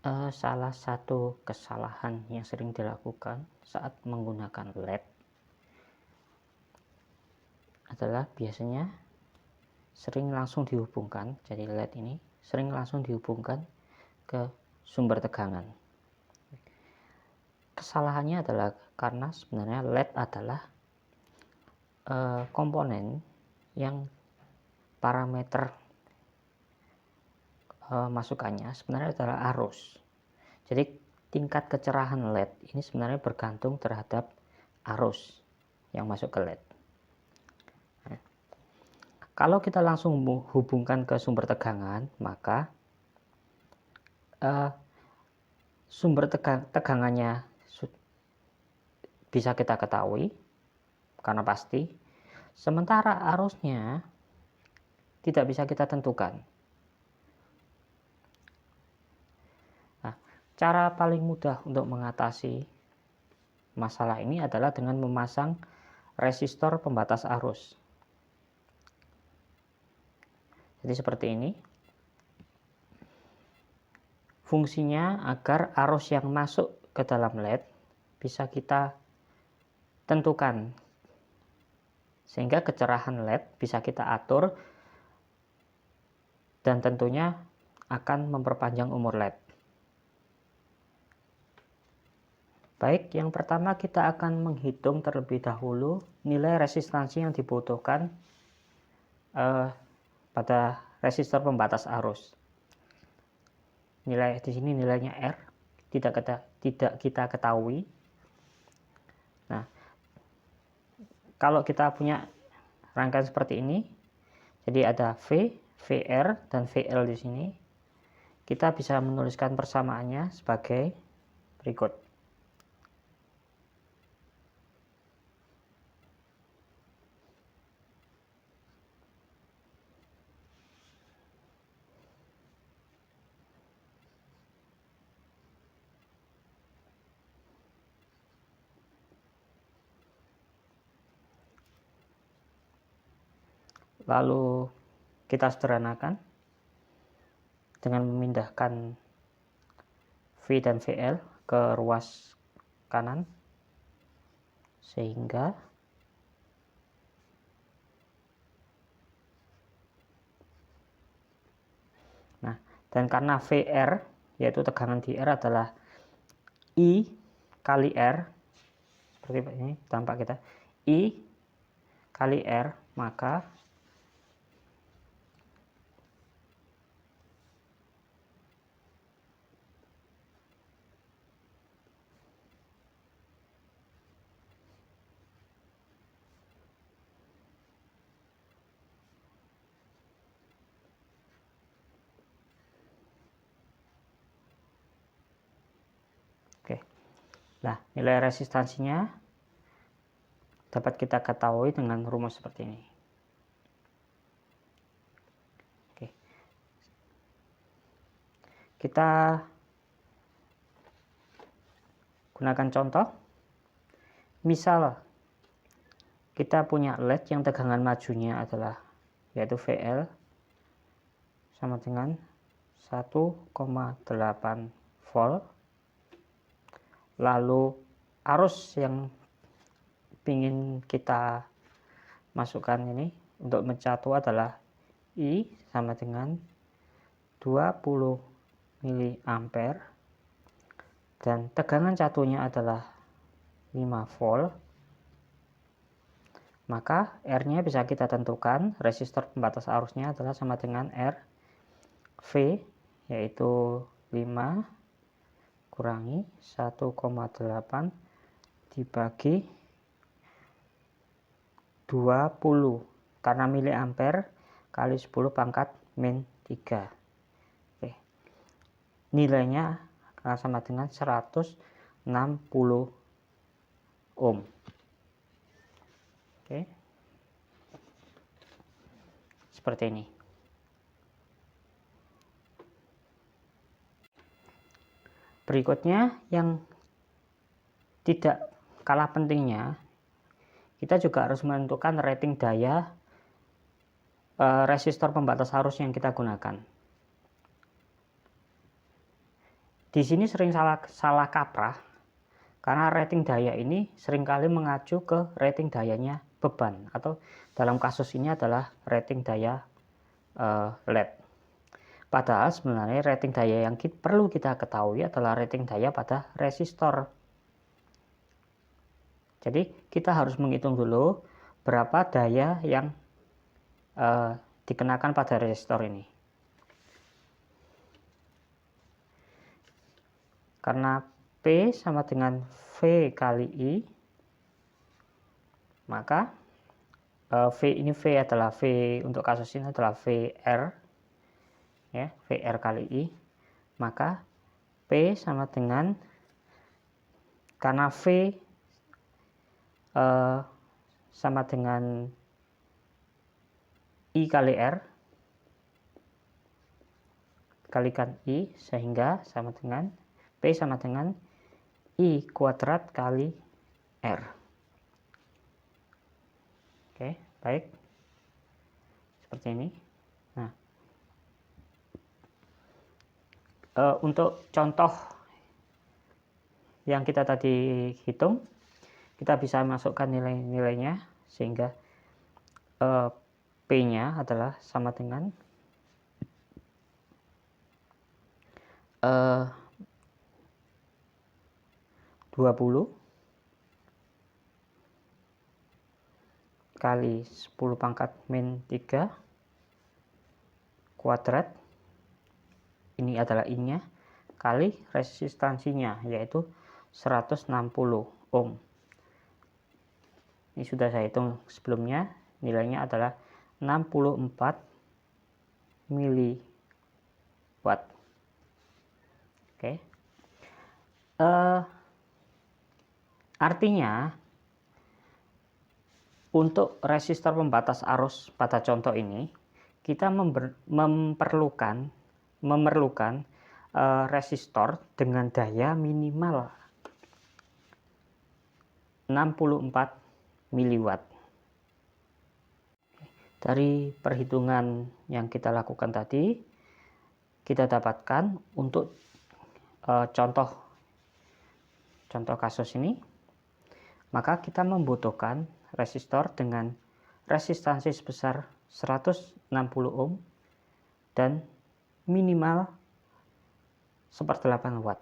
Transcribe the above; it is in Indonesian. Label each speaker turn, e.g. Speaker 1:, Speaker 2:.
Speaker 1: Salah satu kesalahan yang sering dilakukan saat menggunakan LED adalah biasanya sering langsung dihubungkan, jadi LED ini sering langsung dihubungkan ke sumber tegangan. Kesalahannya adalah karena sebenarnya LED adalah komponen yang parameter masukannya sebenarnya adalah arus. Jadi tingkat kecerahan LED ini sebenarnya bergantung terhadap arus yang masuk ke LED. Nah, kalau kita langsung hubungkan ke sumber tegangan, maka sumber tegangannya bisa kita ketahui karena pasti, sementara arusnya tidak bisa kita tentukan. Nah, cara paling mudah untuk mengatasi masalah ini adalah dengan memasang resistor pembatas arus. Jadi seperti ini. Fungsinya agar arus yang masuk ke dalam LED bisa kita tentukan, sehingga kecerahan LED bisa kita atur dan tentunya akan memperpanjang umur LED. Baik, yang pertama kita akan menghitung terlebih dahulu nilai resistansi yang dibutuhkan pada resistor pembatas arus. Nilai di sini nilainya R, tidak kita ketahui. Nah, kalau kita punya rangkaian seperti ini, jadi ada V, VR, dan VL di sini, kita bisa menuliskan persamaannya sebagai berikut. Lalu kita sederhanakan dengan memindahkan V dan VL ke ruas kanan, sehingga dan karena VR yaitu tegangan di R adalah I kali R, seperti ini tampak kita, I kali R, maka nah, nilai resistansinya dapat kita ketahui dengan rumus seperti ini. Oke. Kita gunakan contoh. Misal kita punya LED yang tegangan majunya adalah yaitu VL sama dengan 1,8 volt. Lalu arus yang ingin kita masukkan ini untuk mencatu adalah I sama dengan 20 mA dan tegangan catunya adalah 5 volt. Maka R-nya bisa kita tentukan, resistor pembatas arusnya adalah sama dengan R V yaitu 5 kurangi 1,8 dibagi 20 karena miliampere kali 10 pangkat min 3. Oke. Nilainya akan sama dengan 160 ohm. Oke. Seperti ini. Berikutnya yang tidak kalah pentingnya, kita juga harus menentukan rating daya resistor pembatas arus yang kita gunakan. Di sini sering salah kaprah karena rating daya ini seringkali mengacu ke rating dayanya beban, atau dalam kasus ini adalah rating daya LED. Padahal sebenarnya rating daya yang perlu kita ketahui adalah rating daya pada resistor. Jadi kita harus menghitung dulu berapa daya yang dikenakan pada resistor ini. Karena P sama dengan V kali I, maka V adalah V untuk kasus ini adalah VR, ya, VR kali I, maka P sama dengan, karena V sama dengan I kali R, kalikan I, sehingga sama dengan P sama dengan I kuadrat kali R. Oke, baik. Seperti ini. Nah, untuk contoh yang kita tadi hitung, kita bisa masukkan nilai-nilainya, sehingga P-nya adalah sama dengan 20 kali 10 pangkat min 3 kuadrat, ini adalah I-nya, kali resistansinya, yaitu 160 ohm. Ini sudah saya hitung sebelumnya, nilainya adalah 64 miliwatt. Oke. Artinya untuk resistor pembatas arus pada contoh ini, kita memerlukan resistor dengan daya minimal 64 miliwatt. Dari perhitungan yang kita lakukan tadi, kita dapatkan untuk contoh kasus ini, maka kita membutuhkan resistor dengan resistansi sebesar 160 ohm dan minimal 1/8 watt.